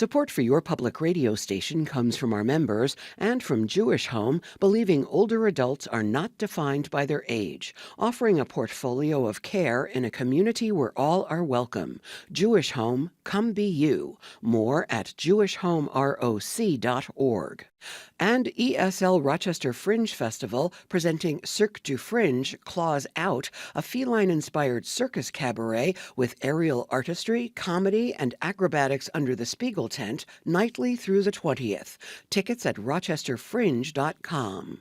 Support for your public radio station comes from our members and from Jewish Home, believing older adults are not defined by their age, offering a portfolio of care in a community where all are welcome. Jewish Home, come be you. More at jewishhomeroc.org. And ESL Rochester Fringe Festival presenting Cirque du Fringe Claws Out, a feline-inspired circus cabaret with aerial artistry, comedy, and acrobatics under the Spiegel tent, nightly through the 20th. Tickets at rochesterfringe.com.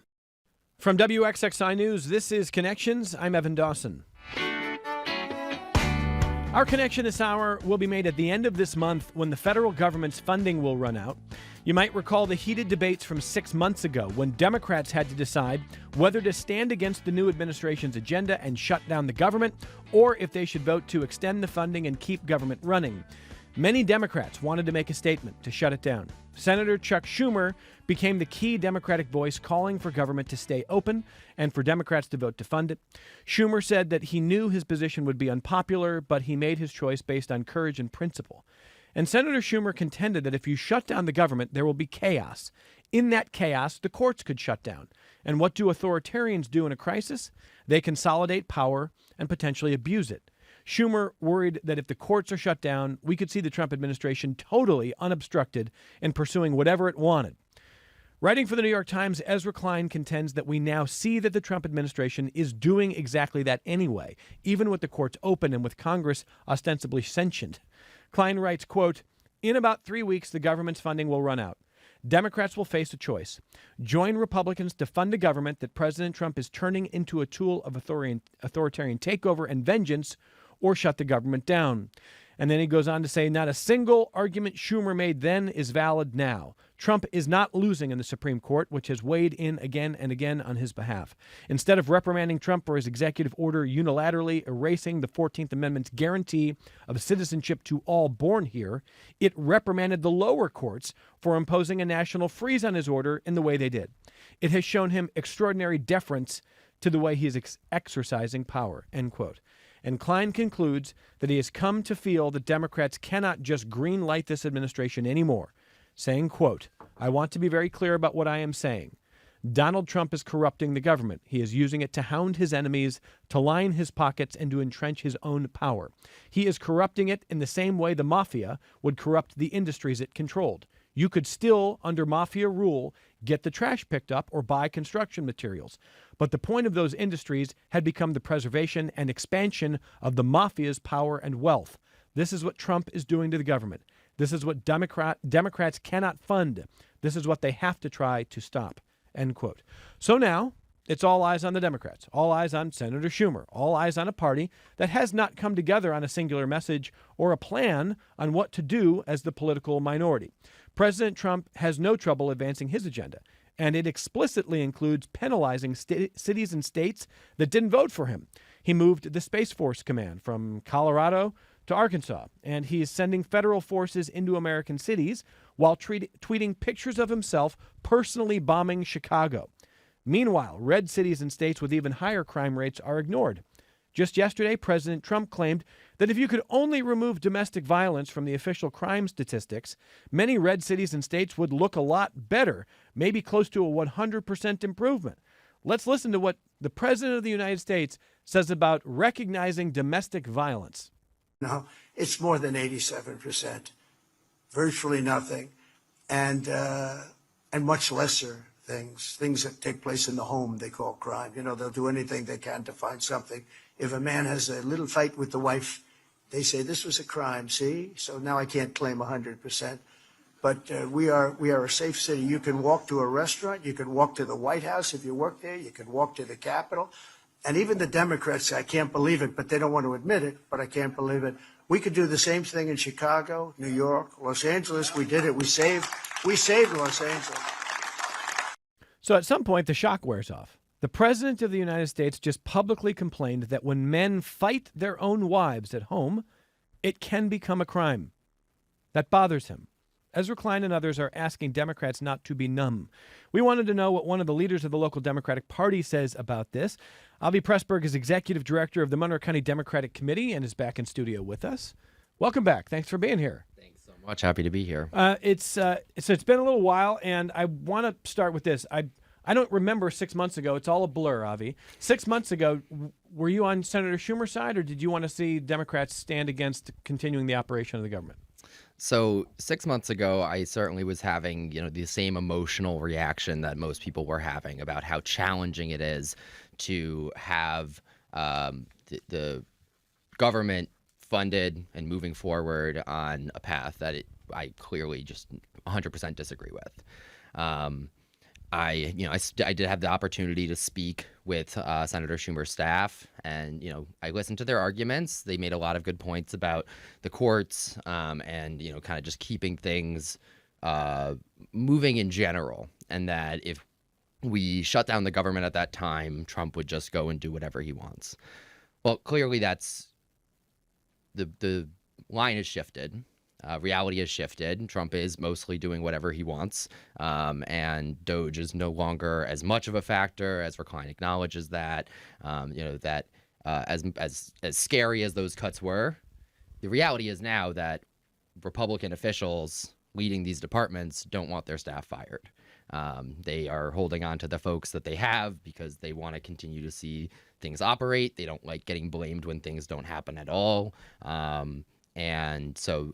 From WXXI News, this is Connections. I'm Evan Dawson. Our connection this hour will be made at the end of this month when the federal government's funding will run out. You might recall the heated debates from 6 months ago when Democrats had to decide whether to stand against the new administration's agenda and shut down the government, or if they should vote to extend the funding and keep government running. Many Democrats wanted to make a statement to shut it down. Senator Chuck Schumer became the key Democratic voice calling for government to stay open and for Democrats to vote to fund it. Schumer said that he knew his position would be unpopular, but he made his choice based on courage and principle. And Senator Schumer contended that if you shut down the government, there will be chaos. In that chaos, the courts could shut down. And what do authoritarians do in a crisis? They consolidate power and potentially abuse it. Schumer worried that if the courts are shut down, we could see the Trump administration totally unobstructed in pursuing whatever it wanted. Writing for the New York Times, Ezra Klein contends that we now see that the Trump administration is doing exactly that anyway, even with the courts open and with Congress ostensibly sentient. Klein writes, quote, "In about 3 weeks, the government's funding will run out. Democrats will face a choice. Join Republicans to fund a government that President Trump is turning into a tool of authoritarian takeover and vengeance, or shut the government down." And then he goes on to say, not a single argument Schumer made then is valid now. Trump is not losing in the Supreme Court, which has weighed in again and again on his behalf. Instead of reprimanding Trump for his executive order unilaterally erasing the 14th Amendment's guarantee of citizenship to all born here, it reprimanded the lower courts for imposing a national freeze on his order in the way they did. It has shown him extraordinary deference to the way he is exercising power, end quote. And Klein concludes that he has come to feel that Democrats cannot just green light this administration anymore, saying, quote, "I want to be very clear about what I am saying. Donald Trump is corrupting the government. He is using it to hound his enemies, to line his pockets, and to entrench his own power. He is corrupting it in the same way the mafia would corrupt the industries it controlled. You could still, under mafia rule, get the trash picked up or buy construction materials. But the point of those industries had become the preservation and expansion of the mafia's power and wealth. This is what Trump is doing to the government. This is what Democrats cannot fund. This is what they have to try to stop," end quote. So now it's all eyes on the Democrats, all eyes on Senator Schumer, all eyes on a party that has not come together on a singular message or a plan on what to do as the political minority. President Trump has no trouble advancing his agenda, and it explicitly includes penalizing cities and states that didn't vote for him. He moved the Space Force Command from Colorado to Arkansas, and he is sending federal forces into American cities while tweeting pictures of himself personally bombing Chicago. Meanwhile, red cities and states with even higher crime rates are ignored. Just yesterday, President Trump claimed that if you could only remove domestic violence from the official crime statistics, many red cities and states would look a lot better, maybe close to a 100% improvement. Let's listen to what the President of the United States says about recognizing domestic violence. No, it's more than 87%, virtually nothing, and much lesser things that take place in the home they call crime. You know, they'll do anything they can to find something. If a man has a little fight with the wife, they say this was a crime, see? So now I can't claim 100%. But we are a safe city. You can walk to a restaurant, you can walk to the White House if you work there, you can walk to the Capitol. And even the Democrats say, I can't believe it, but they don't want to admit it, but I can't believe it. We could do the same thing in Chicago, New York, Los Angeles. We did it. We saved Los Angeles. So at some point, the shock wears off. The President of the United States just publicly complained that when men fight their own wives at home, it can become a crime. That bothers him. Ezra Klein and others are asking Democrats not to be numb. We wanted to know what one of the leaders of the local Democratic Party says about this. Avi Pressburg is executive director of the Monroe County Democratic Committee and is back in studio with us. Welcome back. Thanks for being here. Thanks so Much happy to be here. It's been a little while, and I want to start with this. I don't remember 6 months ago. It's all a blur, Avi. 6 months ago, were you on Senator Schumer's side, or did you want to see Democrats stand against continuing the operation of the government? So 6 months ago, I certainly was having, the same emotional reaction that most people were having about how challenging it is to have the government funded and moving forward on a path that I clearly just 100% disagree with. I did have the opportunity to speak with Senator Schumer's staff, and I listened to their arguments. They made a lot of good points about the courts, and kind of just keeping things moving in general, and that if we shut down the government at that time, Trump would just go and do whatever he wants. Well, clearly that's the line has shifted. Reality has shifted. Trump is mostly doing whatever he wants, and DOGE is no longer as much of a factor, as Recline acknowledges that. That as scary as those cuts were, the reality is now that Republican officials leading these departments don't want their staff fired. They are holding on to the folks that they have because they want to continue to see things operate. They don't like getting blamed when things don't happen at all. And so,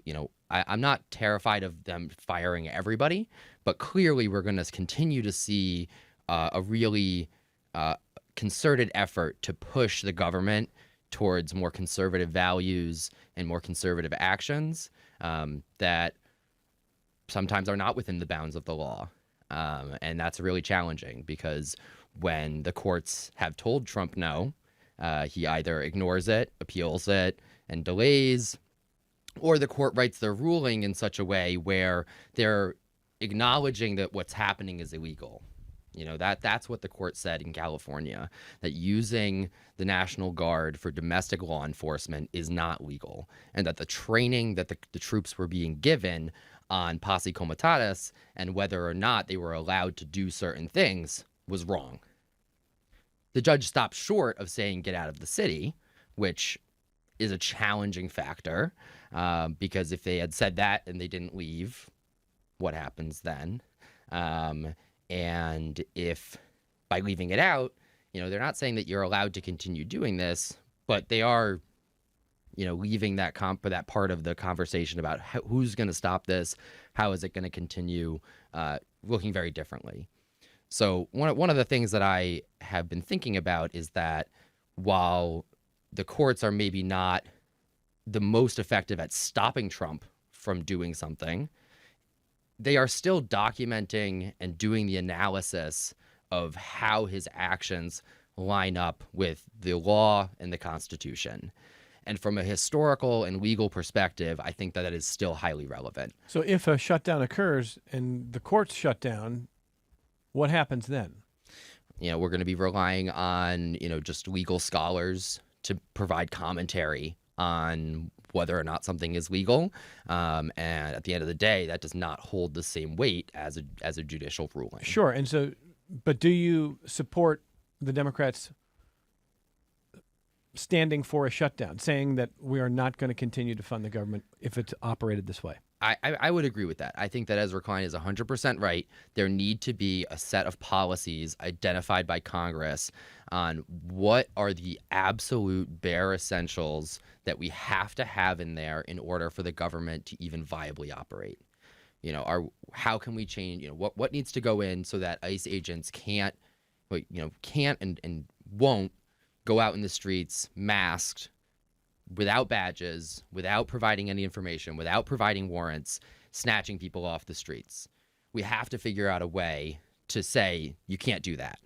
I'm not terrified of them firing everybody, but clearly we're going to continue to see a really concerted effort to push the government towards more conservative values and more conservative actions that sometimes are not within the bounds of the law. And that's really challenging because when the courts have told Trump no, he either ignores it, appeals it, and delays, or the court writes their ruling in such a way where they're acknowledging that what's happening is illegal. That's what the court said in California, that using the National Guard for domestic law enforcement is not legal, and that the training that the troops were being given on posse comitatus and whether or not they were allowed to do certain things was wrong. The judge stopped short of saying get out of the city, which is a challenging factor, because if they had said that and they didn't leave, what happens then? And if by leaving it out, they're not saying that you're allowed to continue doing this, but they are, leaving that that part of the conversation about who's going to stop this, how is it going to continue, looking very differently. So one of the things that I have been thinking about is that while the courts are maybe not the most effective at stopping Trump from doing something, they are still documenting and doing the analysis of how his actions line up with the law and the Constitution. And from a historical and legal perspective, I think that is still highly relevant. So if a shutdown occurs and the courts shut down, what happens then? We're going to be relying on, just legal scholars to provide commentary on whether or not something is legal. And at the end of the day, that does not hold the same weight as a judicial ruling. Sure. And so, but do you support the Democrats standing for a shutdown, saying that we are not going to continue to fund the government if it's operated this way? I would agree with that. I think that Ezra Klein is 100% right. There need to be a set of policies identified by Congress on what are the absolute bare essentials that we have to have in there in order for the government to even viably operate. How can we change, what needs to go in so that ICE agents can't and won't go out in the streets masked, without badges, without providing any information, without providing warrants, snatching people off the streets. We have to figure out a way to say you can't do that.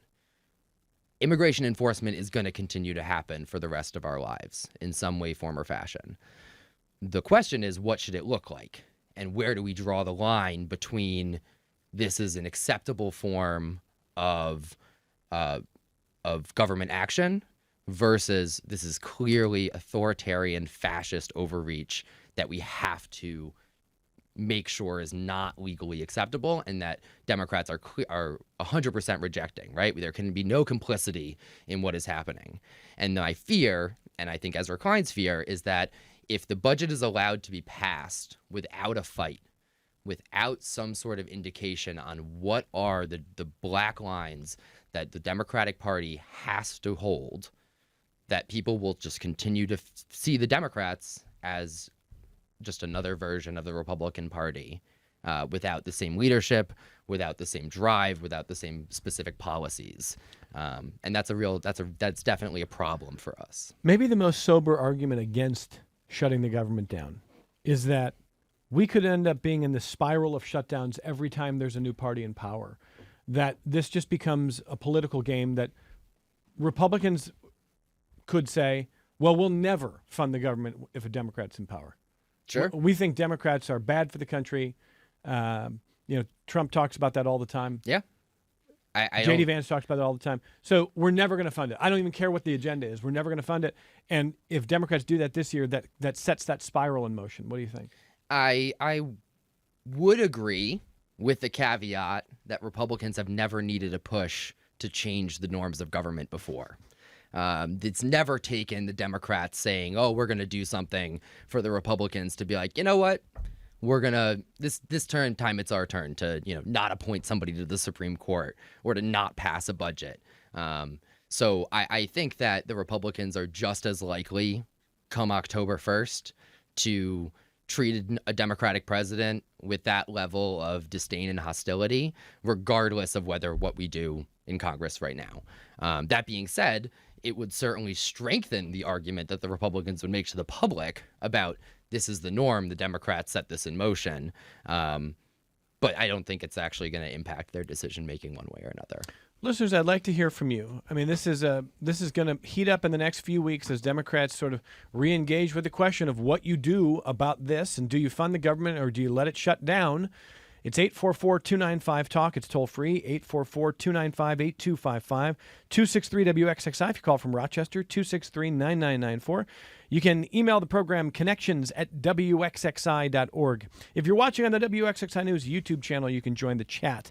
Immigration enforcement is going to continue to happen for the rest of our lives in some way, form, or fashion. The question is, what should it look like? And where do we draw the line between this is an acceptable form of government action versus this is clearly authoritarian, fascist overreach that we have to make sure is not legally acceptable and that Democrats are 100% rejecting, right? There can be no complicity in what is happening. And my fear, and I think Ezra Klein's fear, is that if the budget is allowed to be passed without a fight, without some sort of indication on what are the black lines that the Democratic Party has to hold, that people will just continue to see the Democrats as just another version of the Republican Party, without the same leadership, without the same drive, without the same specific policies. And that's definitely a problem for us. Maybe the most sober argument against shutting the government down is that we could end up being in the spiral of shutdowns every time there's a new party in power, that this just becomes a political game that Republicans could say, well, we'll never fund the government if a Democrat's in power. Sure. We think Democrats are bad for the country. Trump talks about that all the time. Yeah. J.D. Vance talks about it all the time. So we're never going to fund it. I don't even care what the agenda is. We're never going to fund it. And if Democrats do that this year, that sets that spiral in motion. What do you think? I would agree with the caveat that Republicans have never needed a push to change the norms of government before. It's never taken the Democrats saying, oh, we're going to do something for the Republicans to be like, you know what? We're going to this time it's our turn to, not appoint somebody to the Supreme Court or to not pass a budget. So I think that the Republicans are just as likely come October 1st to treat a Democratic president with that level of disdain and hostility, regardless of what we do in Congress right now. That being said, it would certainly strengthen the argument that the Republicans would make to the public about this is the norm, the Democrats set this in motion. But I don't think it's actually going to impact their decision making one way or another. Listeners, I'd like to hear from you. I mean, this is going to heat up in the next few weeks as Democrats sort of re-engage with the question of what you do about this, and do you fund the government or do you let it shut down? It's 844-295-TALK. It's toll free, 844-295-8255, 263-WXXI if you call from Rochester, 263-9994. You can email the program connections@wxxi.org. If you're watching on the WXXI News YouTube channel, you can join the chat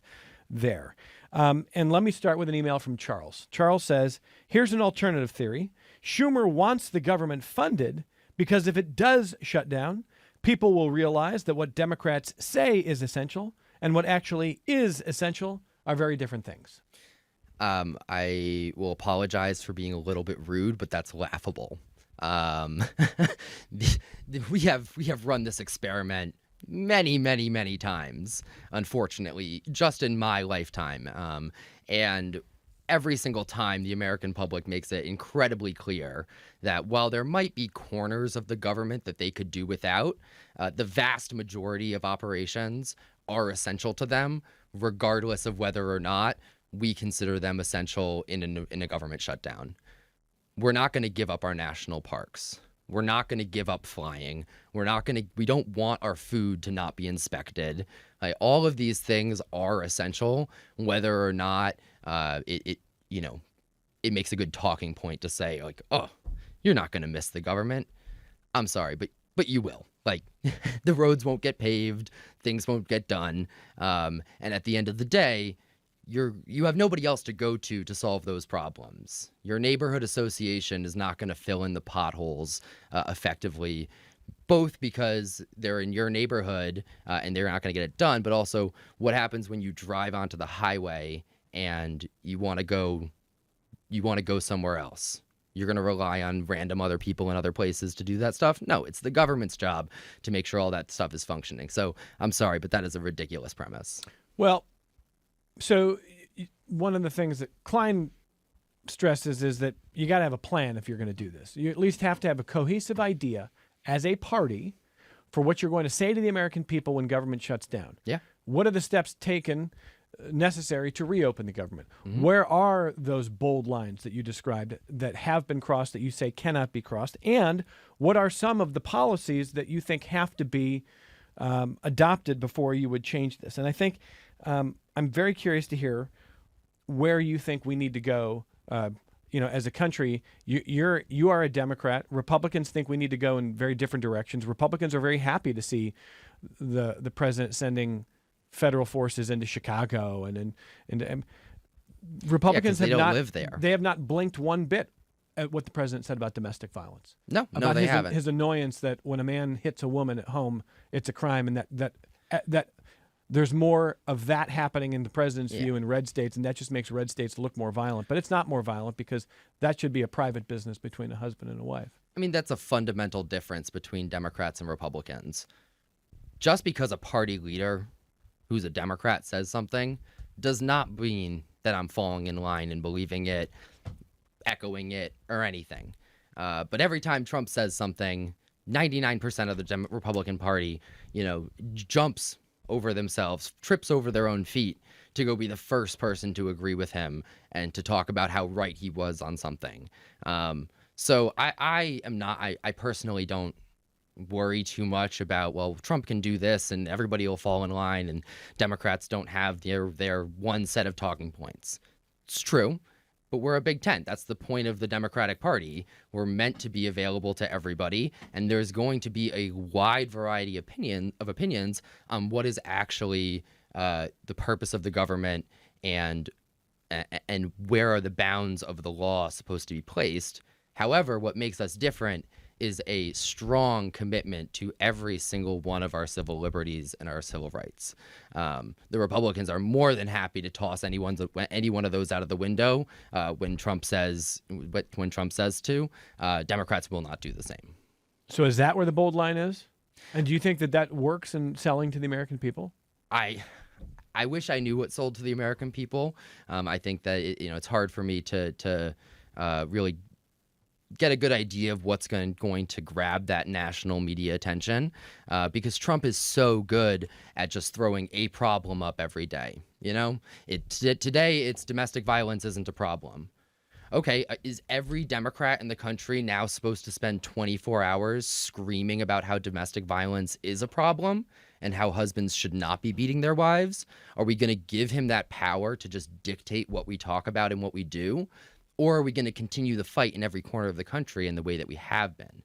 there. And let me start with an email from Charles. Charles says, here's an alternative theory. Schumer wants the government funded because if it does shut down, people will realize that what Democrats say is essential and what actually is essential are very different things. I will apologize for being a little bit rude, but that's laughable. We have run this experiment many, many, many times, unfortunately, just in my lifetime. And every single time, the American public makes it incredibly clear that while there might be corners of the government that they could do without, the vast majority of operations are essential to them, regardless of whether or not we consider them essential in a government shutdown. We're not going to give up our national parks. We're not going to give up flying. We don't want our food to not be inspected. All of these things are essential, whether or not it makes a good talking point to say like, oh, you're not going to miss the government. I'm sorry, but you will. Like the roads won't get paved, things won't get done. And at the end of the day, you have nobody else to go to solve those problems. Your neighborhood association is not going to fill in the potholes effectively, both because they're in your neighborhood and they're not going to get it done, but also what happens when you drive onto the highway and you want to go somewhere else. You're going to rely on random other people in other places to do that stuff? No, it's the government's job to make sure all that stuff is functioning. So I'm sorry, but that is a ridiculous premise. Well, so one of the things that Klein stresses is that you got to have a plan if you're going to do this. You at least have to have a cohesive idea as a party for what you're going to say to the American people when government shuts down. Yeah. What are the steps taken necessary to reopen the government? Mm-hmm. Where are those bold lines that you described that have been crossed that you say cannot be crossed? And what are some of the policies that you think have to be adopted before you would change this? And I think I'm very curious to hear where you think we need to go. As a country, you are a Democrat. Republicans think we need to go in very different directions. Republicans are very happy to see the president sending federal forces into Chicago and Republicans they have don't not live there. They have not blinked one bit at what the president said about domestic violence? No, About they his, haven't. his annoyance that when a man hits a woman at home, it's a crime, and that there's more of that happening in the president's view in red states, and that just makes red states look more violent. But it's not more violent because that should be a private business between a husband and a wife. I mean, that's a fundamental difference between Democrats and Republicans. Just because a party leader who's a Democrat says something does not mean that I'm falling in line and believing it, echoing it, or anything. But every time Trump says something, 99% of the Republican Party, jumps over themselves, trips over their own feet to go be the first person to agree with him and to talk about how right he was on something. So I personally don't worry too much about, well, Trump can do this and everybody will fall in line and Democrats don't have their one set of talking points. It's true, but we're a big tent. That's the point of the Democratic Party. We're meant to be available to everybody, and there's going to be a wide variety of opinions on what is actually the purpose of the government and where are the bounds of the law supposed to be placed. However, what makes us different is a strong commitment to every single one of our civil liberties and our civil rights. The Republicans are more than happy to toss any one of those out of the window when Trump says to. Democrats will not do the same. So is that where the bold line is? And do you think that works in selling to the American people? I wish I knew what sold to the American people. I think that it's hard for me to really get a good idea of what's going to grab that national media attention because Trump is so good at just throwing a problem up every day. Today it's domestic violence isn't a problem. Okay, is every Democrat in the country now supposed to spend 24 hours screaming about how domestic violence is a problem and how husbands should not be beating their wives? Are we going to give him that power to just dictate what we talk about and what we do? Or are we going to continue the fight in every corner of the country in the way that we have been?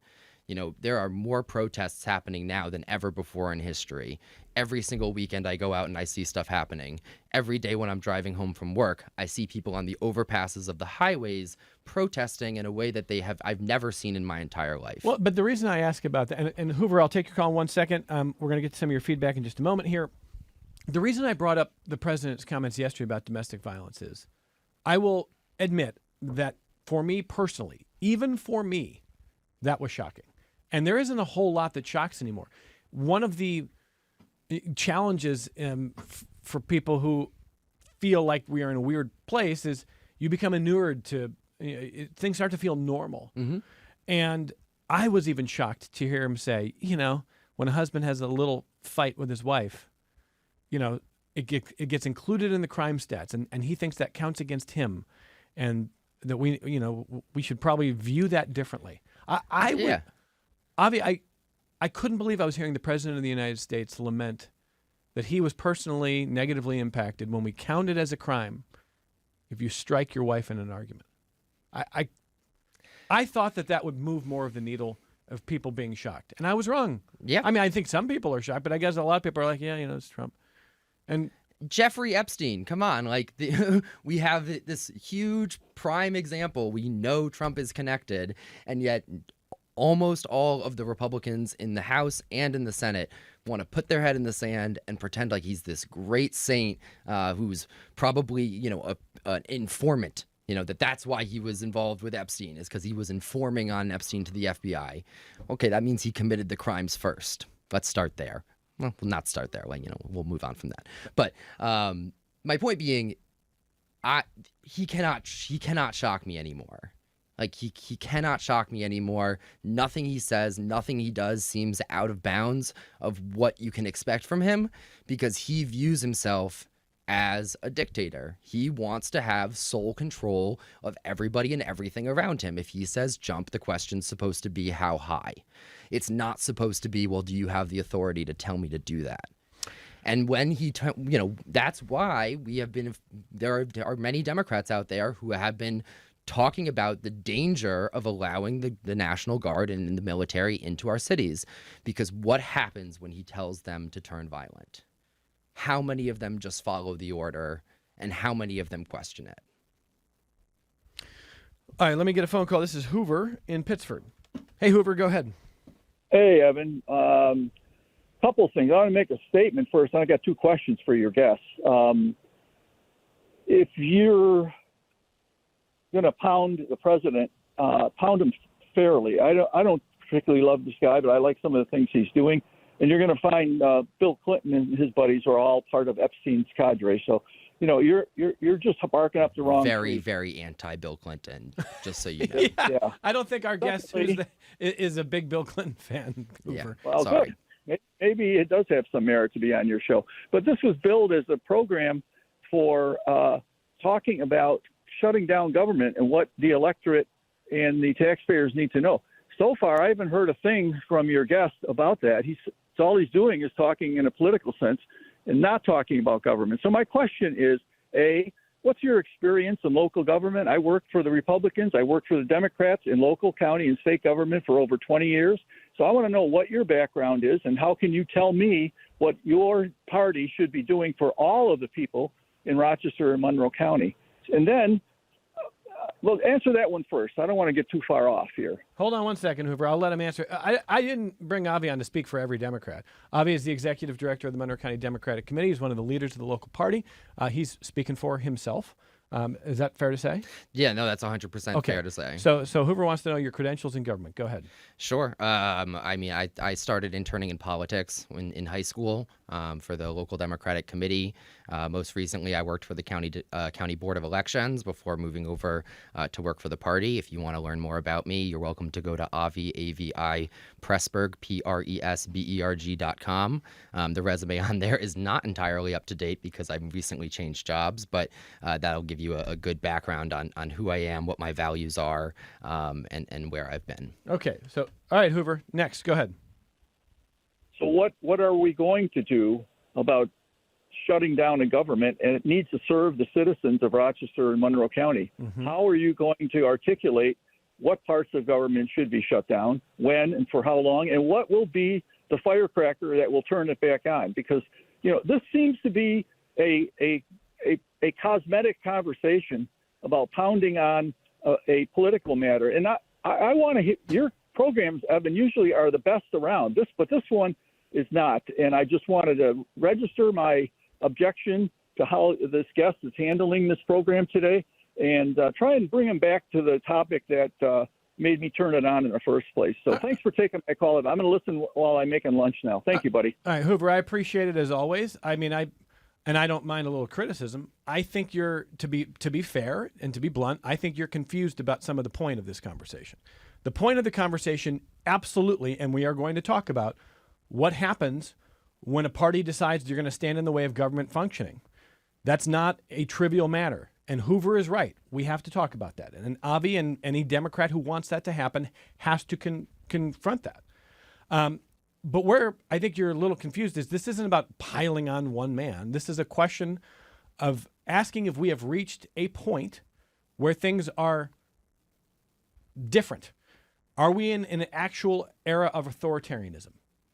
There are more protests happening now than ever before in history. Every single weekend I go out and I see stuff happening. Every day when I'm driving home from work, I see people on the overpasses of the highways protesting in a way that I've never seen in my entire life. Well, but the reason I ask about that, and Hoover, I'll take your call in 1 second. We're going to get to some of your feedback in just a moment here. The reason I brought up the president's comments yesterday about domestic violence is I will admit that for me personally, even for me, that was shocking. And there isn't a whole lot that shocks anymore. One of the challenges for people who feel like we are in a weird place is you become inured to, things start to feel normal. Mm-hmm. And I was even shocked to hear him say, when a husband has a little fight with his wife, it gets included in the crime stats, and he thinks that counts against him. And that we should probably view that differently. I couldn't believe I was hearing the president of the United States lament that he was personally negatively impacted when we count it as a crime if you strike your wife in an argument. I thought that would move more of the needle of people being shocked, and I was wrong. Yeah, I mean, I think some people are shocked, but I guess a lot of people are like, yeah, it's Trump, and. Jeffrey Epstein, come on. We have this huge prime example. We know Trump is connected, and yet almost all of the Republicans in the House and in the Senate want to put their head in the sand and pretend like he's this great saint who's probably, an informant. That's why he was involved with Epstein, is because he was informing on Epstein to the FBI. Okay, that means he committed the crimes first. Let's start there. Well, we'll not start there. We'll move on from that. But my point being, he cannot shock me anymore. He cannot shock me anymore. Nothing he says, nothing he does seems out of bounds of what you can expect from him because he views himself as a dictator. He wants to have sole control of everybody and everything around him. If he says jump, the question's supposed to be how high. It's not supposed to be, well, do you have the authority to tell me to do that? And when that's why there are many Democrats out there who have been talking about the danger of allowing the National Guard and the military into our cities. Because what happens when he tells them to turn violent? How many of them just follow the order and how many of them question it? All right, let me get a phone call. This is Hoover in Pittsford. Hey, Hoover, go ahead. Hey, Evan. Couple things. I want to make a statement first. I got two questions for your guests. If you're going to pound the president, pound him fairly. I don't particularly love this guy, but I like some of the things he's doing. And you're going to find Bill Clinton and his buddies are all part of Epstein's cadre. So, you know, you're just barking up the wrong Very, tree. very anti-Bill Clinton, just so you know. Yeah. I don't think our guest is a big Bill Clinton fan, Hoover. Yeah. Well, Sorry. good. Maybe it does have some merit to be on your show. But this was billed as a program for talking about shutting down government and what the electorate and the taxpayers need to know. So far, I haven't heard a thing from your guest about that. All he's doing is talking in a political sense and not talking about government. So my question is, A, what's your experience in local government? I worked for the Republicans. I worked for the Democrats in local, county, and state government for over 20 years. So I want to know what your background is and how can you tell me what your party should be doing for all of the people in Rochester and Monroe County. And then, well, answer that one first. I don't want to get too far off here. Hold on one second, Hoover. I'll let him answer. I didn't bring Avi on to speak for every Democrat. Avi is the executive director of the Monroe County Democratic Committee. He's one of the leaders of the local party. He's speaking for himself. Is that fair to say? Yeah, no, that's 100% fair to say. So Hoover wants to know your credentials in government. Go ahead. Sure. I mean, I started interning in politics in high school for the local Democratic Committee. Most recently, I worked for the County Board of Elections before moving over to work for the party. If you want to learn more about me, you're welcome to go to Avi Pressberg, PRESBERG.com. The resume on there is not entirely up to date because I've recently changed jobs, but that'll give you a good background on who I am, what my values are, and where I've been. Okay. So, all right, Hoover, next. Go ahead. So what are we going to do about shutting down a government? And it needs to serve the citizens of Rochester and Monroe County. Mm-hmm. How are you going to articulate what parts of government should be shut down, when and for how long, and what will be the firecracker that will turn it back on? Because, you know, this seems to be a cosmetic conversation about pounding on a political matter. And I want to hit your programs, Evan, usually are the best around. But this one is not. And I just wanted to register my objection to how this guest is handling this program today and try and bring him back to the topic that made me turn it on in the first place. So thanks for taking my call. I'm going to listen while I'm making lunch now. Thank you, buddy. All right, Hoover, I appreciate it as always. I mean, I don't mind a little criticism. I think you're, to be fair and to be blunt, I think you're confused about some of the point of this conversation. The point of the conversation, absolutely, and we are going to talk about what happens when a party decides you're going to stand in the way of government functioning. That's not a trivial matter. And Hoover is right. We have to talk about that. And Avi and any Democrat who wants that to happen has to confront that. But where I think you're a little confused is this isn't about piling on one man. This is a question of asking if we have reached a point where things are different. Are we in an actual era of authoritarianism?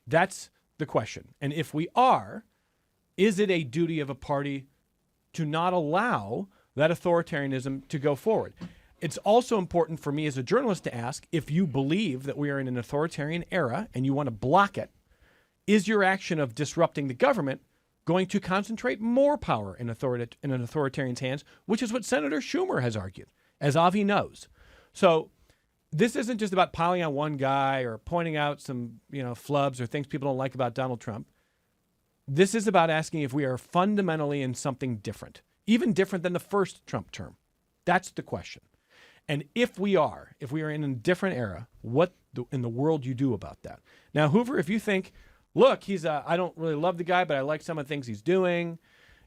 That's the question. And if we are, is it a duty of a party to not allow that authoritarianism to go forward? It's also important for me as a journalist to ask, if you believe that we are in an authoritarian era and you want to block it, is your action of disrupting the government going to concentrate more power in an authoritarian's hands, which is what Senator Schumer has argued, as Avi knows. So this isn't just about piling on one guy or pointing out some, flubs or things people don't like about Donald Trump. This is about asking if we are fundamentally in something different, even different than the first Trump term. That's the question. And if we are in a different era, what in the world you do about that? Now, Hoover, if you think, look, I don't really love the guy, but I like some of the things he's doing.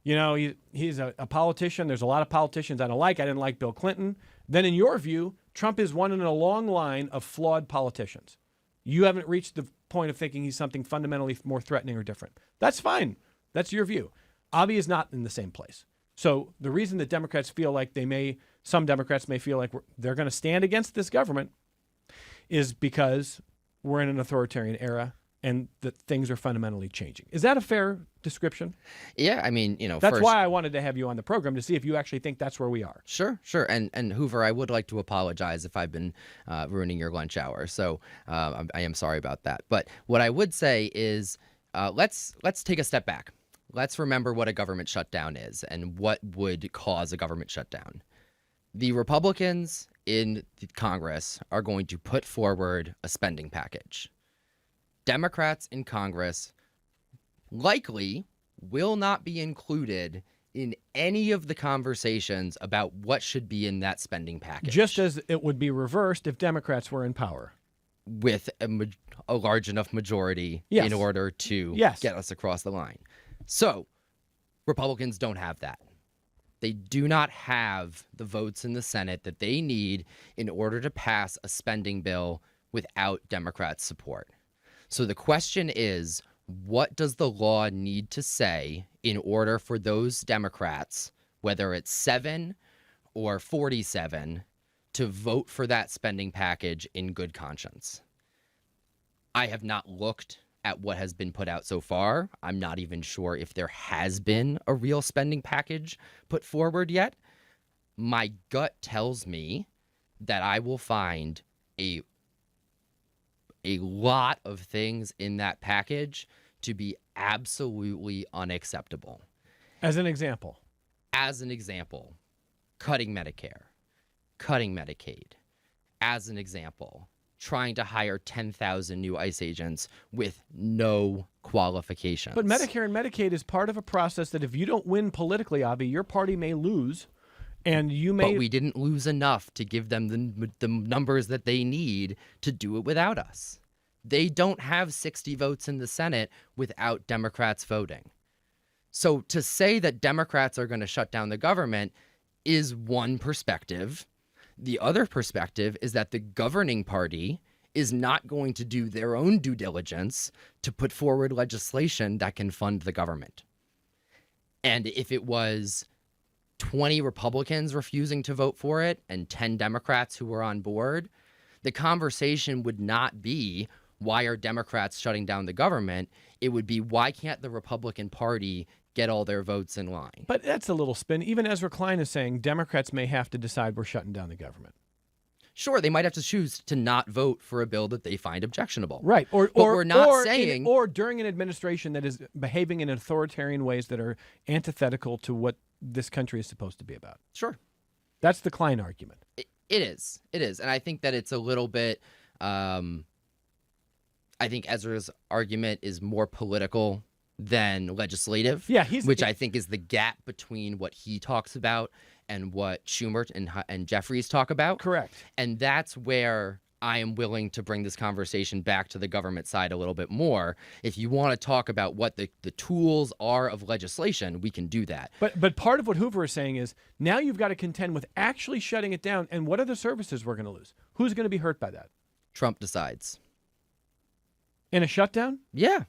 He's a politician. There's a lot of politicians I don't like. I didn't like Bill Clinton. Then in your view, Trump is one in a long line of flawed politicians. You haven't reached the point of thinking he's something fundamentally more threatening or different. That's fine. That's your view. Avi is not in the same place. So the reason that Democrats feel like some Democrats may feel like they're going to stand against this government is because we're in an authoritarian era and that things are fundamentally changing. Is that a fair description? Yeah, I mean, That's first, why I wanted to have you on the program, to see if you actually think that's where we are. Sure. And Hoover, I would like to apologize if I've been ruining your lunch hour. So I am sorry about that. But what I would say is let's take a step back. Let's remember what a government shutdown is and what would cause a government shutdown. The Republicans in the Congress are going to put forward a spending package. Democrats in Congress likely will not be included in any of the conversations about what should be in that spending package. Just as it would be reversed if Democrats were in power. With a large enough majority Yes. in order to Yes. get us across the line. So Republicans don't have that. They do not have the votes in the Senate that they need in order to pass a spending bill without Democrats' support. So the question is, what does the law need to say in order for those Democrats, whether it's 7 or 47, to vote for that spending package in good conscience? I have not looked at what has been put out so far. I'm not even sure if there has been a real spending package put forward yet. My gut tells me that I will find a lot of things in that package to be absolutely unacceptable. As an example. As an example, cutting Medicare, cutting Medicaid. As an example, trying to hire 10,000 new ICE agents with no qualifications. But Medicare and Medicaid is part of a process that if you don't win politically, Avi, your party may lose, and you may... But we didn't lose enough to give them the numbers that they need to do it without us. They don't have 60 votes in the Senate without Democrats voting. So to say that Democrats are going to shut down the government is one perspective. The other perspective is that the governing party is not going to do their own due diligence to put forward legislation that can fund the government. And if it was 20 Republicans refusing to vote for it and 10 Democrats who were on board, the conversation would not be, why are Democrats shutting down the government? It would be, why can't the Republican Party get all their votes in line? But that's a little spin. Even Ezra Klein is saying Democrats may have to decide we're shutting down the government. Sure, they might have to choose to not vote for a bill that they find objectionable. Right. But we're not saying... Or during an administration that is behaving in authoritarian ways that are antithetical to what this country is supposed to be about. Sure. That's the Klein argument. It is. It is. And I think that it's a little bit... I think Ezra's argument is more political than legislative. Yeah, which I think is the gap between what he talks about and what Schumer and Jeffries talk about. Correct. And that's where I am willing to bring this conversation back to the government side a little bit more. If you want to talk about what the tools are of legislation, we can do that. But part of what Hoover is saying is now you've got to contend with actually shutting it down. And what are the services we're going to lose? Who's going to be hurt by that? Trump decides. In a shutdown? Yeah.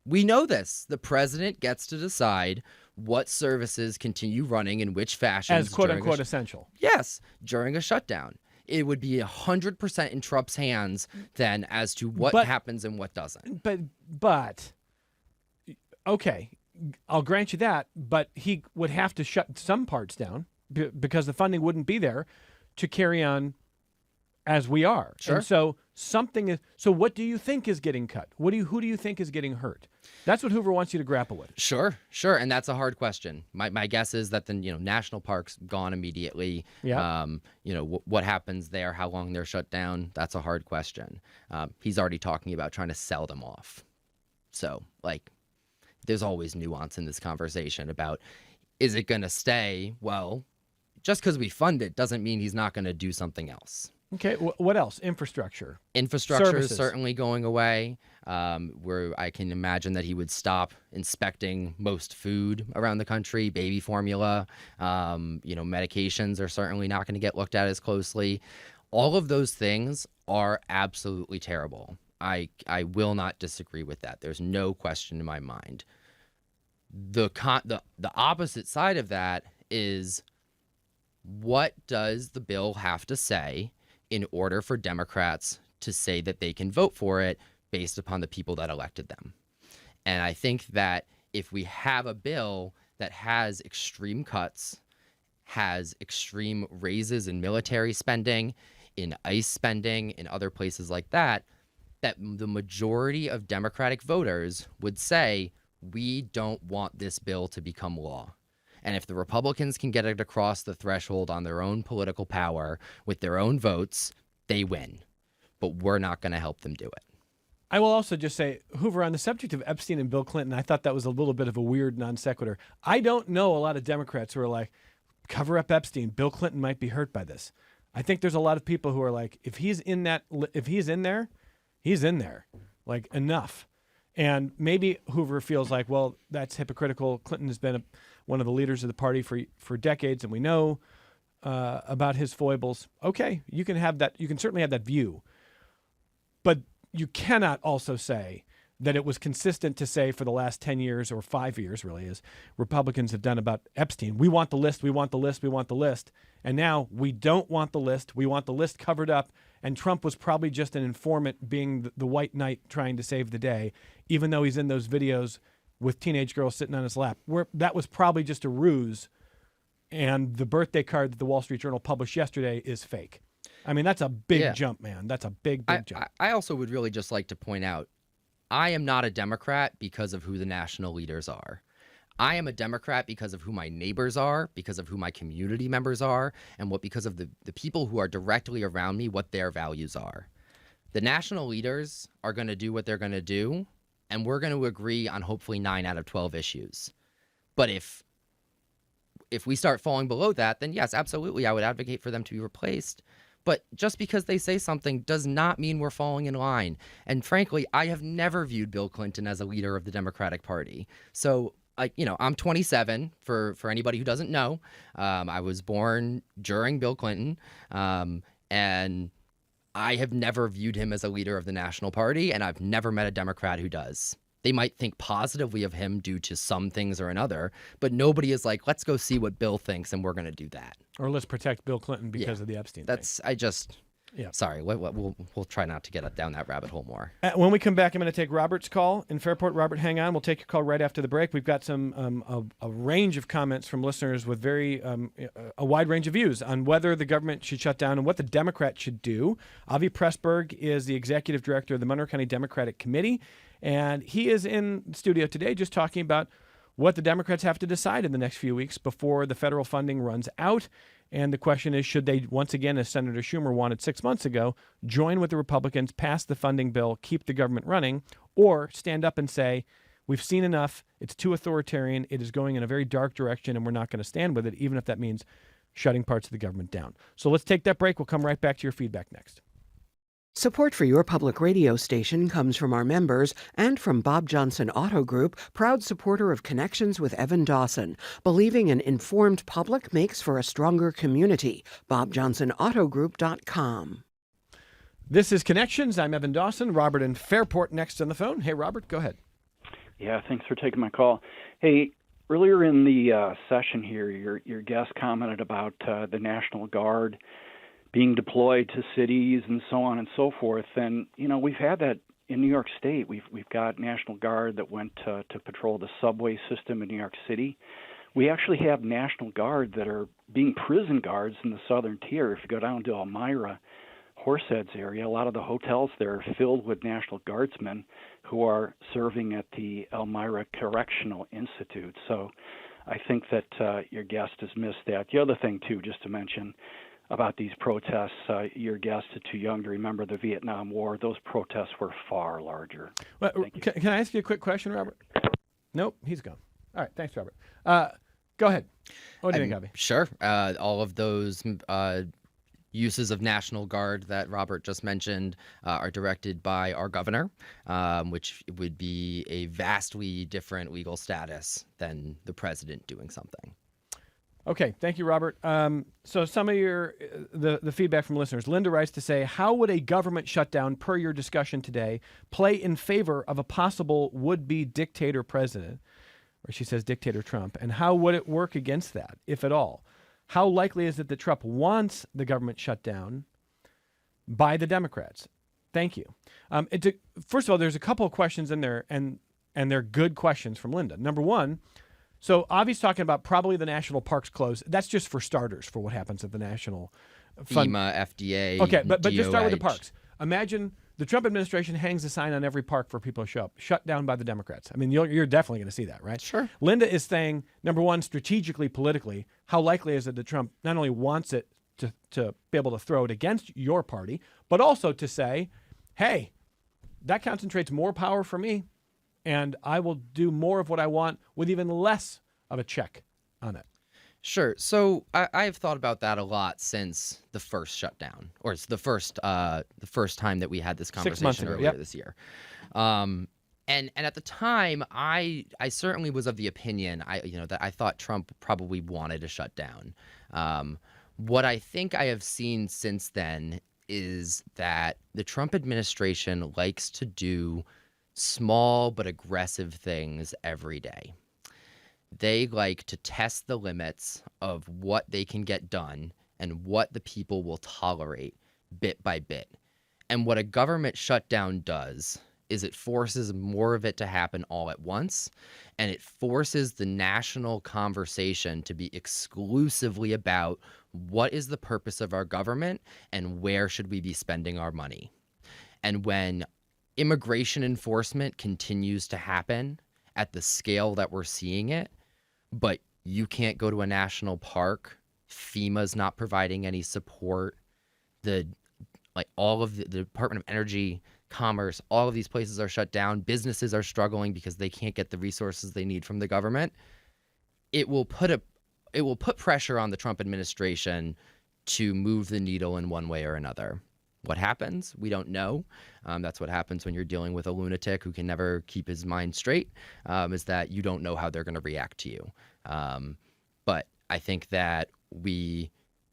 We know this. The president gets to decide what services continue running in which fashion. As quote-unquote essential. Yes, during a shutdown. It would be 100% in Trump's hands then as to what happens and what doesn't. But, okay, I'll grant you that, but he would have to shut some parts down because the funding wouldn't be there to carry on as we are. Sure. And so something is. So what do you think is getting cut? Who do you think is getting hurt? That's what Hoover wants you to grapple with. Sure, and that's a hard question. My guess is that the national parks gone immediately. Yeah. What happens there? How long they're shut down? That's a hard question. He's already talking about trying to sell them off. So there's always nuance in this conversation about, is it going to stay? Well, just because we fund it doesn't mean he's not going to do something else. Okay, what else? Infrastructure. Infrastructure Services. is certainly going away, where I can imagine that he would stop inspecting most food around the country, baby formula, medications are certainly not going to get looked at as closely. All of those things are absolutely terrible. I will not disagree with that. There's no question in my mind. The opposite side of that is, what does the bill have to say in order for Democrats to say that they can vote for it based upon the people that elected them. And I think that if we have a bill that has extreme cuts, has extreme raises in military spending, in ICE spending, in other places like that, that the majority of Democratic voters would say, we don't want this bill to become law. And if the Republicans can get it across the threshold on their own political power with their own votes, they win. But we're not going to help them do it. I will also just say, Hoover, on the subject of Epstein and Bill Clinton, I thought that was a little bit of a weird non sequitur. I don't know a lot of Democrats who are like, cover up Epstein. Bill Clinton might be hurt by this. I think there's a lot of people who are like, if he's in there, he's in there. Like, enough. And maybe Hoover feels like, well, that's hypocritical. Clinton has been one of the leaders of the party for decades, and we know about his foibles. Okay, you can have that. You can certainly have that view. But you cannot also say that it was consistent to say for the last 10 years or 5 years, really, as Republicans have done about Epstein, we want the list, we want the list, we want the list. And now we don't want the list. We want the list covered up. And Trump was probably just an informant being the white knight trying to save the day, even though he's in those videos with teenage girls sitting on his lap. That was probably just a ruse. And the birthday card that the Wall Street Journal published yesterday is fake. I mean, that's a big jump, man. That's a big jump. I also would really just like to point out, I am not a Democrat because of who the national leaders are. I am a Democrat because of who my neighbors are, because of who my community members are, and because of the people who are directly around me, what their values are. The national leaders are going to do what they're going to do, and we're going to agree on hopefully 9 out of 12 issues. But if we start falling below that, then yes, absolutely, I would advocate for them to be replaced. But just because they say something does not mean we're falling in line. And frankly, I have never viewed Bill Clinton as a leader of the Democratic Party. So, I'm 27 for anybody who doesn't know. I was born during Bill Clinton, and I have never viewed him as a leader of the National Party, and I've never met a Democrat who does. They might think positively of him due to some things or another, but nobody is like, let's go see what Bill thinks, and we're going to do that. Or let's protect Bill Clinton because of the Epstein thing. Sorry, we'll try not to get down that rabbit hole more. When we come back, I'm going to take Robert's call in Fairport. Robert, hang on. We'll take your call right after the break. We've got some a range of comments from listeners with a wide range of views on whether the government should shut down and what the Democrats should do. Avi Pressburg is the executive director of the Monroe County Democratic Committee, and he is in the studio today just talking about what the Democrats have to decide in the next few weeks before the federal funding runs out. And the question is, should they, once again, as Senator Schumer wanted 6 months ago, join with the Republicans, pass the funding bill, keep the government running, or stand up and say, we've seen enough, it's too authoritarian, it is going in a very dark direction, and we're not going to stand with it, even if that means shutting parts of the government down. So let's take that break. We'll come right back to your feedback next. Support for your public radio station comes from our members and from Bob Johnson Auto Group, proud supporter of Connections with Evan Dawson. Believing an informed public makes for a stronger community. BobJohnsonAutoGroup.com. This is Connections. I'm Evan Dawson. Robert in Fairport next on the phone. Hey, Robert, go ahead. Yeah, thanks for taking my call. Hey, earlier in the session here, your guest commented about the National Guard being deployed to cities and so on and so forth. And, we've had that in New York State. We've got National Guard that went to patrol the subway system in New York City. We actually have National Guard that are being prison guards in the southern tier. If you go down to Elmira, Horseheads area, a lot of the hotels there are filled with National Guardsmen who are serving at the Elmira Correctional Institute. So I think that your guest has missed that. The other thing, too, just to mention, about these protests, your guest is too young to remember the Vietnam War. Those protests were far larger. Well, can I ask you a quick question, Robert? Nope, he's gone. All right, thanks, Robert. Go ahead. What do you think, Avi? Sure. All of those uses of National Guard that Robert just mentioned are directed by our governor, which would be a vastly different legal status than the president doing something. Okay, thank you, Robert. So some of the feedback from listeners. Linda writes to say, how would a government shutdown, per your discussion today, play in favor of a possible would-be dictator president? Or she says dictator Trump. And how would it work against that, if at all? How likely is it that Trump wants the government shut down by the Democrats? Thank you. First of all, there's a couple of questions in there, and they're good questions from Linda. Number one, so Avi's talking about probably the national parks close. That's just for starters for what happens at the national FEMA, FDA. Okay, but just start with the DOH. parks. Imagine the Trump administration hangs a sign on every park for people to show up, shut down by the Democrats. I mean, you're definitely going to see that, right? Sure. Linda is saying, number one, strategically, politically, how likely is it that Trump not only wants it to be able to throw it against your party, but also to say, hey, that concentrates more power for me, and I will do more of what I want with even less of a check on it. Sure. So I've thought about that a lot since the first shutdown, or it's the first time that we had this 6 months conversation ago, earlier yep. this year. And at the time, I certainly was of the opinion that I thought Trump probably wanted to shut down. What I think I have seen since then is that the Trump administration likes to do small but aggressive things every day. They like to test the limits of what they can get done and what the people will tolerate bit by bit. And what a government shutdown does is it forces more of it to happen all at once, and it forces the national conversation to be exclusively about what is the purpose of our government and where should we be spending our money. And when immigration enforcement continues to happen at the scale that we're seeing it, but you can't go to a national park, FEMA's not providing any support, all of the Department of Energy, Commerce, all of these places are shut down, businesses are struggling because they can't get the resources they need from the government, it will put pressure on the Trump administration to move the needle in one way or another. What happens? We don't know. That's what happens when you're dealing with a lunatic who can never keep his mind straight, is that you don't know how they're going to react to you. But I think that we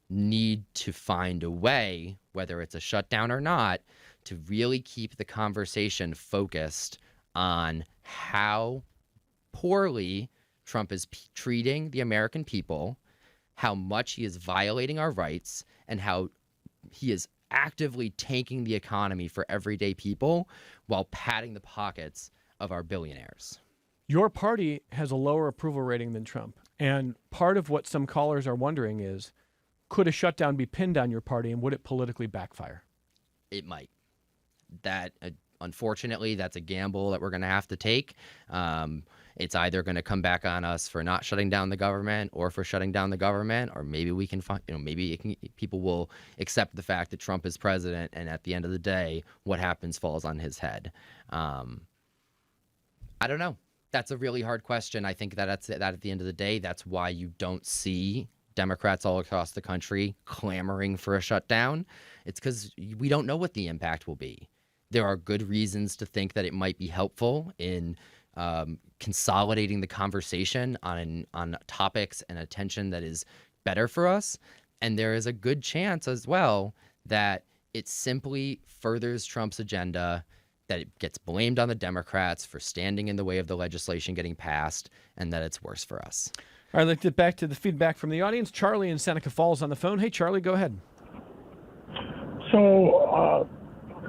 need to find a way, whether it's a shutdown or not, to really keep the conversation focused on how poorly Trump is treating the American people, how much he is violating our rights, and how he is actively tanking the economy for everyday people while padding the pockets of our billionaires. Your party has a lower approval rating than Trump. And part of what some callers are wondering is, could a shutdown be pinned on your party, and would it politically backfire? It might. That, unfortunately, that's a gamble that we're going to have to take. It's either going to come back on us for not shutting down the government or for shutting down the government, or maybe we can find, people will accept the fact that Trump is president, and at the end of the day, what happens falls on his head. I don't know. That's a really hard question. I think that at the end of the day, that's why you don't see Democrats all across the country clamoring for a shutdown. It's because we don't know what the impact will be. There are good reasons to think that it might be helpful in consolidating the conversation on topics and attention that is better for us. And there is a good chance as well that it simply furthers Trump's agenda, that it gets blamed on the Democrats for standing in the way of the legislation getting passed, and that it's worse for us. All right, let's get back to the feedback from the audience. Charlie in Seneca Falls on the phone. Hey, Charlie, go ahead. So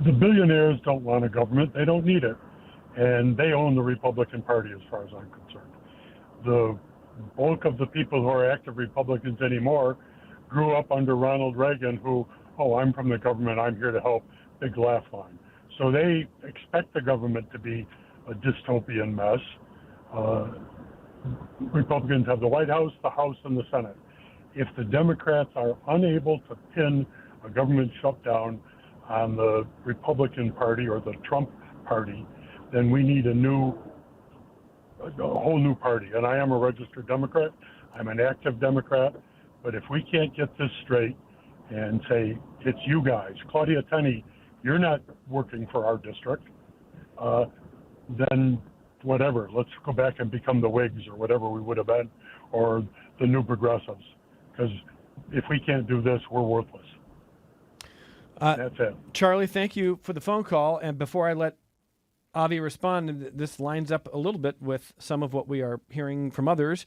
the billionaires don't want a government. They don't need it. And they own the Republican Party as far as I'm concerned. The bulk of the people who are active Republicans anymore grew up under Ronald Reagan, who, I'm from the government, I'm here to help, big laugh line. So they expect the government to be a dystopian mess. Republicans have the White House, the House, and the Senate. If the Democrats are unable to pin a government shutdown on the Republican Party or the Trump Party, then we need a whole new party. And I am a registered Democrat. I'm an active Democrat. But if we can't get this straight and say, it's you guys, Claudia Tenney, you're not working for our district, then whatever, let's go back and become the Whigs or whatever we would have been, or the New Progressives. Because if we can't do this, we're worthless. That's it. Charlie, thank you for the phone call. And before I let Avi respond, this lines up a little bit with some of what we are hearing from others.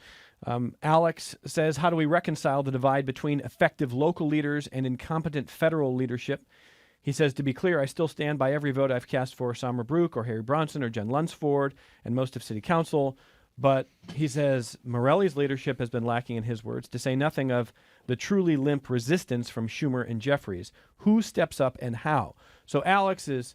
Alex says, how do we reconcile the divide between effective local leaders and incompetent federal leadership? He says, to be clear, I still stand by every vote I've cast for Summer Brook or Harry Bronson or Jen Lunsford and most of City Council. But he says Morelli's leadership has been lacking, in his words, to say nothing of the truly limp resistance from Schumer and Jeffries. Who steps up and how? So Alex is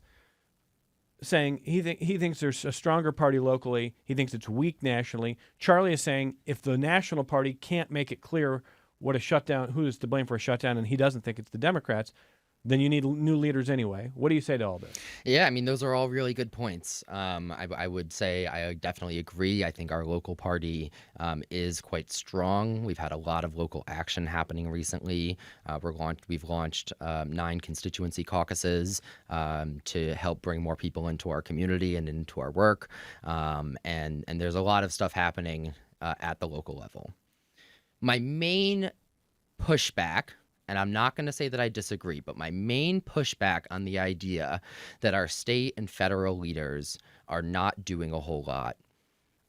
saying he thinks there's a stronger party locally. He thinks it's weak nationally. Charlie is saying if the national party can't make it clear what a shutdown, who is to blame for a shutdown, and he doesn't think it's the Democrats, then you need new leaders anyway. What do you say to all this? Yeah, I mean, those are all really good points. I would say I definitely agree. I think our local party is quite strong. We've had a lot of local action happening recently. We've launched 9 constituency caucuses to help bring more people into our community and into our work. And there's a lot of stuff happening at the local level. My main pushback, and I'm not going to say that I disagree, but my main pushback on the idea that our state and federal leaders are not doing a whole lot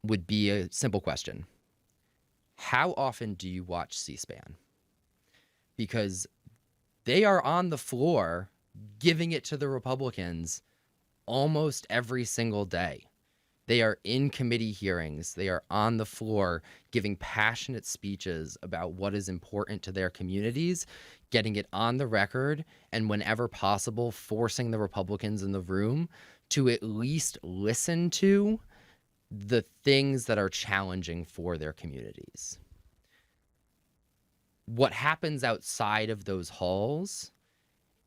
would be a simple question. How often do you watch C-SPAN? Because they are on the floor giving it to the Republicans almost every single day. They are in committee hearings. They are on the floor giving passionate speeches about what is important to their communities, getting it on the record, and whenever possible, forcing the Republicans in the room to at least listen to the things that are challenging for their communities. What happens outside of those halls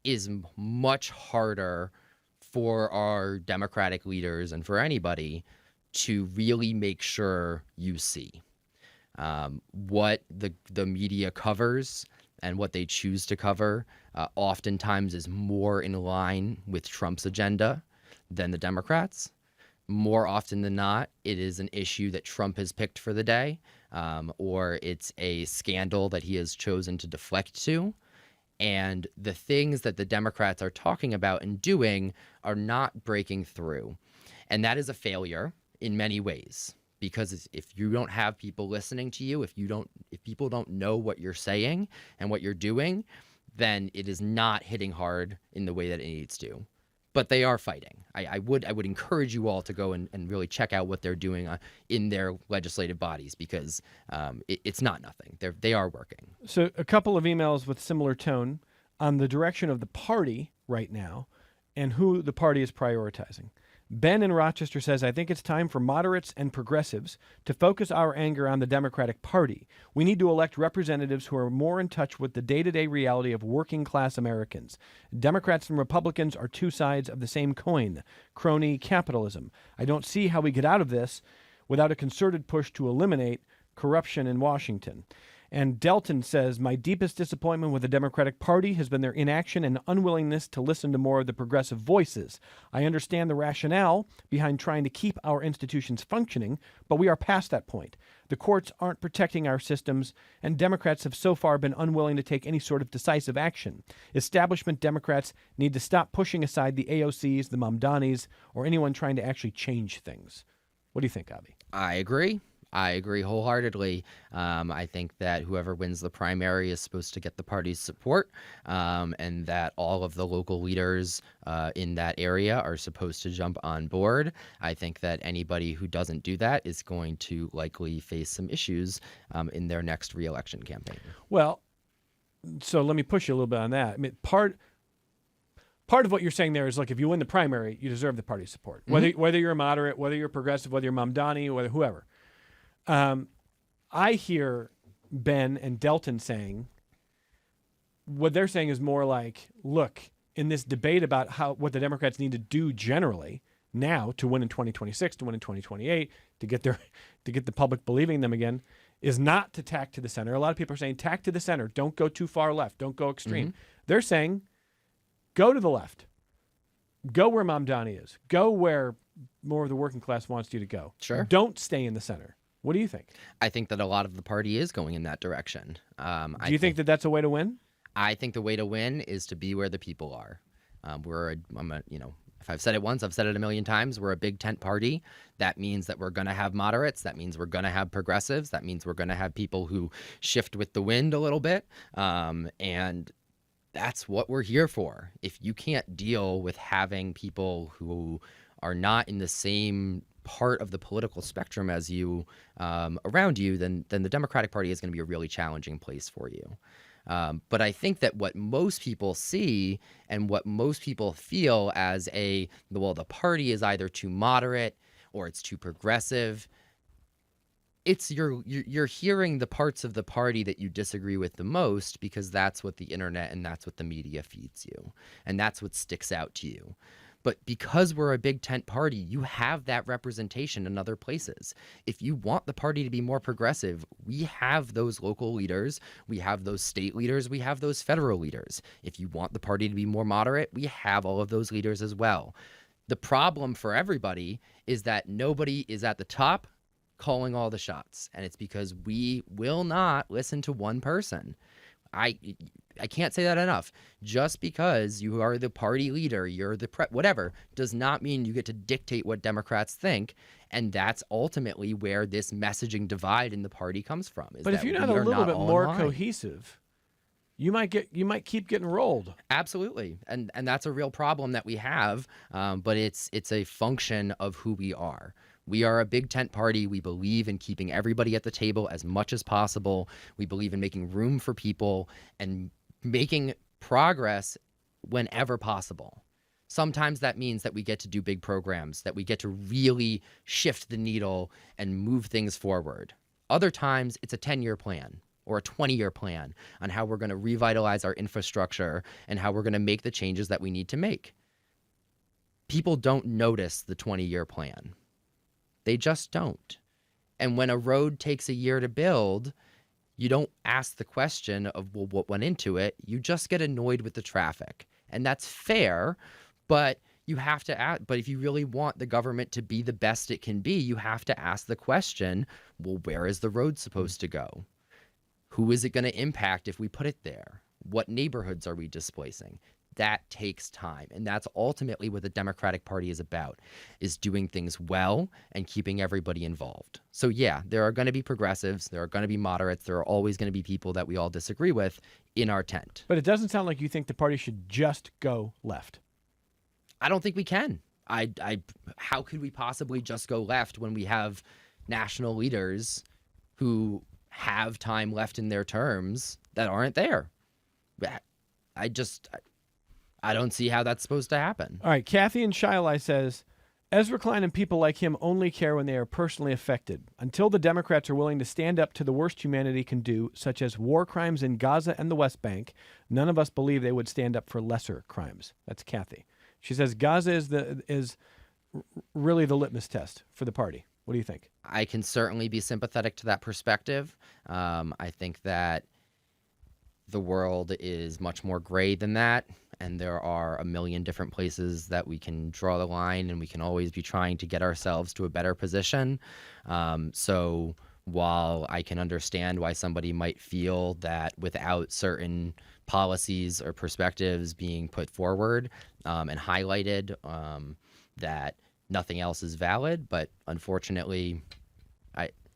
is much harder for our Democratic leaders and for anybody to really make sure you see. What the media covers and what they choose to cover oftentimes is more in line with Trump's agenda than the Democrats. More often than not, it is an issue that Trump has picked for the day, or it's a scandal that he has chosen to deflect to. And the things that the Democrats are talking about and doing are not breaking through. And that is a failure in many ways, because if you don't have people listening to you, if people don't know what you're saying and what you're doing, then it is not hitting hard in the way that it needs to. But they are fighting. I would encourage you all to go and really check out what they're doing in their legislative bodies, because it's not nothing. They are working. So a couple of emails with similar tone on the direction of the party right now and who the party is prioritizing. Ben in Rochester says, I think it's time for moderates and progressives to focus our anger on the Democratic Party. We need to elect representatives who are more in touch with the day-to-day reality of working-class Americans. Democrats and Republicans are two sides of the same coin, crony capitalism. I don't see how we get out of this without a concerted push to eliminate corruption in Washington. And Delton says, my deepest disappointment with the Democratic Party has been their inaction and unwillingness to listen to more of the progressive voices. I understand the rationale behind trying to keep our institutions functioning, but we are past that point. The courts aren't protecting our systems, and Democrats have so far been unwilling to take any sort of decisive action. Establishment Democrats need to stop pushing aside the AOCs, the Mamdanis, or anyone trying to actually change things. What do you think, Avi? I agree wholeheartedly. I think that whoever wins the primary is supposed to get the party's support, and that all of the local leaders in that area are supposed to jump on board. I think that anybody who doesn't do that is going to likely face some issues in their next reelection campaign. Well, so let me push you a little bit on that. I mean, part of what you're saying there is, look, if you win the primary, you deserve the party's support. Whether you're a moderate, whether you're progressive, whether you're Mamdani, whether whoever. I hear Ben and Delton saying, what they're saying is more like, look, in this debate about what the Democrats need to do generally now to win in 2026, to win in 2028, to get the public believing them again, is not to tack to the center. A lot of people are saying tack to the center. Don't go too far left. Don't go extreme. Mm-hmm. They're saying go to the left. Go where Mamdani is. Go where more of the working class wants you to go. Sure. Don't stay in the center. What do you think? I think that a lot of the party is going in that direction. Do you think that that's a way to win? I think the way to win is to be where the people are. If I've said it once, I've said it a million times. We're a big tent party. That means that we're going to have moderates. That means we're going to have progressives. That means we're going to have people who shift with the wind a little bit. And that's what we're here for. If you can't deal with having people who are not in the same part of the political spectrum as you around you, then the Democratic Party is going to be a really challenging place for you. But I think that what most people see and what most people feel as the party is either too moderate or it's too progressive. It's you're hearing the parts of the party that you disagree with the most because that's what the internet and that's what the media feeds you, and that's what sticks out to you. But because we're a big tent party, you have that representation in other places. If you want the party to be more progressive, we have those local leaders, we have those state leaders, we have those federal leaders. If you want the party to be more moderate, we have all of those leaders as well. The problem for everybody is that nobody is at the top calling all the shots, and it's because we will not listen to one person. I can't say that enough. Just because you are the party leader, you're the whatever, does not mean you get to dictate what Democrats think, and that's ultimately where this messaging divide in the party comes from. But if you're not a little bit more cohesive, you might keep getting rolled. Absolutely, and that's a real problem that we have. But it's a function of who we are. We are a big tent party. We believe in keeping everybody at the table as much as possible. We believe in making room for people and making progress whenever possible. Sometimes that means that we get to do big programs, that we get to really shift the needle and move things forward. Other times it's a 10-year plan or a 20-year plan on how we're going to revitalize our infrastructure and how we're going to make the changes that we need to make. People don't notice the 20-year plan. They just don't. And when a road takes a year to build, you don't ask the question of, well, what went into it? You just get annoyed with the traffic. And that's fair, but you have to ask. But if you really want the government to be the best it can be, you have to ask the question, well, where is the road supposed to go? Who is it going to impact if we put it there? What neighborhoods are we displacing? That takes time. And that's ultimately what the Democratic Party is about, is doing things well and keeping everybody involved. So yeah, there are going to be progressives, there are going to be moderates, there are always going to be people that we all disagree with in our tent. But it doesn't sound like you think the party should just go left. I don't think we can. How could we possibly just go left when we have national leaders who have time left in their terms that aren't there? I don't see how that's supposed to happen. All right, Kathy in Shiloh says, Ezra Klein and people like him only care when they are personally affected. Until the Democrats are willing to stand up to the worst humanity can do, such as war crimes in Gaza and the West Bank, none of us believe they would stand up for lesser crimes. That's Kathy. She says Gaza is really the litmus test for the party. What do you think? I can certainly be sympathetic to that perspective. I think that the world is much more gray than that, and there are a million different places that we can draw the line, and we can always be trying to get ourselves to a better position. So while I can understand why somebody might feel that without certain policies or perspectives being put forward and highlighted, that nothing else is valid, but unfortunately,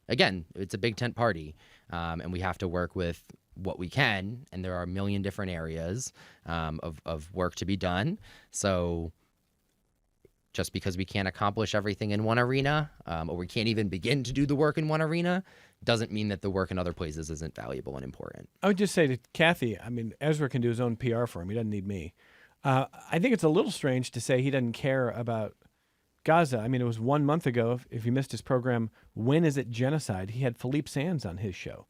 again, it's a big tent party, and we have to work with what we can, and there are a million different areas of work to be done. So just because we can't accomplish everything in one arena, or we can't even begin to do the work in one arena, doesn't mean that the work in other places isn't valuable and important. I would just say to Kathy, I mean, Ezra can do his own PR for him. He doesn't need me. I think it's a little strange to say he doesn't care about Gaza. I mean, it was 1 month ago, if you missed his program, When Is It Genocide? He had Philippe Sands on his show.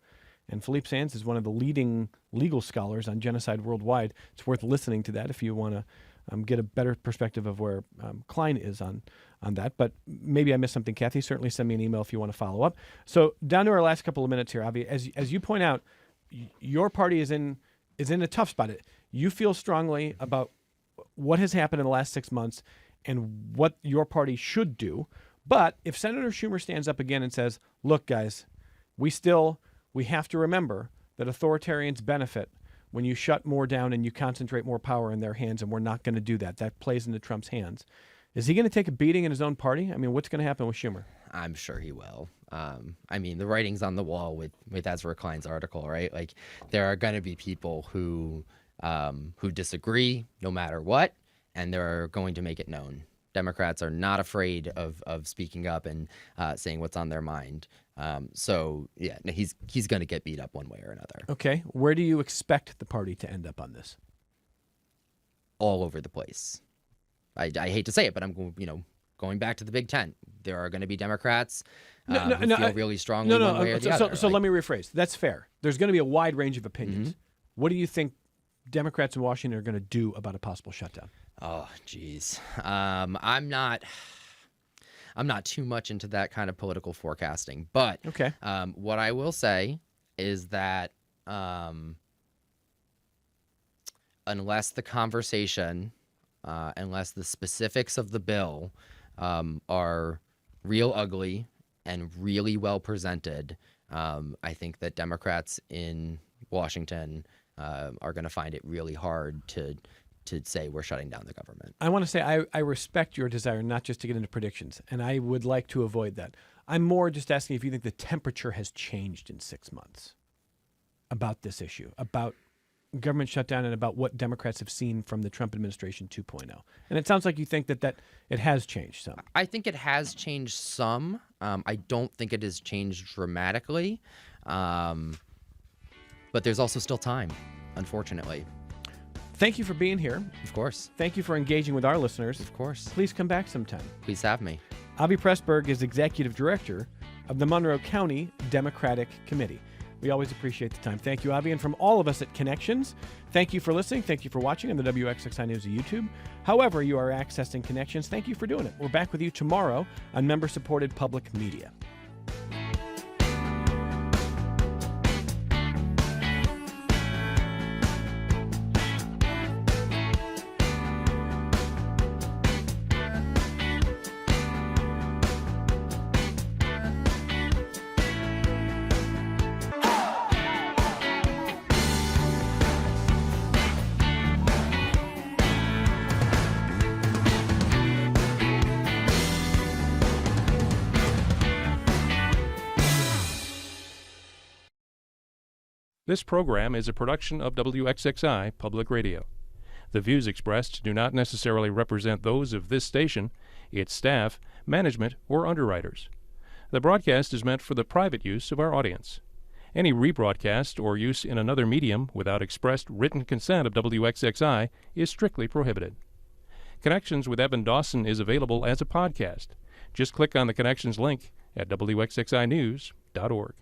And Philippe Sands is one of the leading legal scholars on genocide worldwide. It's worth listening to that if you want to get a better perspective of where Klein is on that. But maybe I missed something, Kathy. Certainly send me an email if you want to follow up. So down to our last couple of minutes here, Avi. As you point out, your party is in a tough spot. You feel strongly about what has happened in the last 6 months and what your party should do. But if Senator Schumer stands up again and says, look, guys, we have to remember that authoritarians benefit when you shut more down and you concentrate more power in their hands, and we're not going to do that. That plays into Trump's hands. Is he going to take a beating in his own party? I mean, what's going to happen with Schumer? I'm sure he will. I mean, the writing's on the wall with Ezra Klein's article, right? Like, there are going to be people who who disagree no matter what, and they're going to make it known. Democrats are not afraid of speaking up and saying what's on their mind. So yeah, no, he's going to get beat up one way or another. Okay. Where do you expect the party to end up on this? All over the place. I hate to say it, but I'm going back to the Big Tent. There are going to be Democrats who feel really strongly one way or the other. So let me rephrase. That's fair. There's going to be a wide range of opinions. What do you think Democrats in Washington are going to do about a possible shutdown? Oh, geez. I'm not too much into that kind of political forecasting, but Okay. What I will say is that unless the conversation, unless the specifics of the bill are real ugly and really well presented, I think that Democrats in Washington are going to find it really hard to say we're shutting down the government. I want to say I respect your desire not just to get into predictions, and I would like to avoid that. I'm more just asking if you think the temperature has changed in 6 months about this issue, about government shutdown, and about what Democrats have seen from the Trump administration 2.0. And it sounds like you think that it has changed some. I think it has changed some. I don't think it has changed dramatically. But there's also still time, unfortunately. Thank you for being here. Of course. Thank you for engaging with our listeners. Of course. Please come back sometime. Please have me. Avi Pressburg is Executive Director of the Monroe County Democratic Committee. We always appreciate the time. Thank you, Avi. And from all of us at Connections, thank you for listening. Thank you for watching on the WXXI News YouTube. However you are accessing Connections, thank you for doing it. We're back with you tomorrow on member-supported public media. This program is a production of WXXI Public Radio. The views expressed do not necessarily represent those of this station, its staff, management, or underwriters. The broadcast is meant for the private use of our audience. Any rebroadcast or use in another medium without expressed written consent of WXXI is strictly prohibited. Connections with Evan Dawson is available as a podcast. Just click on the Connections link at WXXInews.org.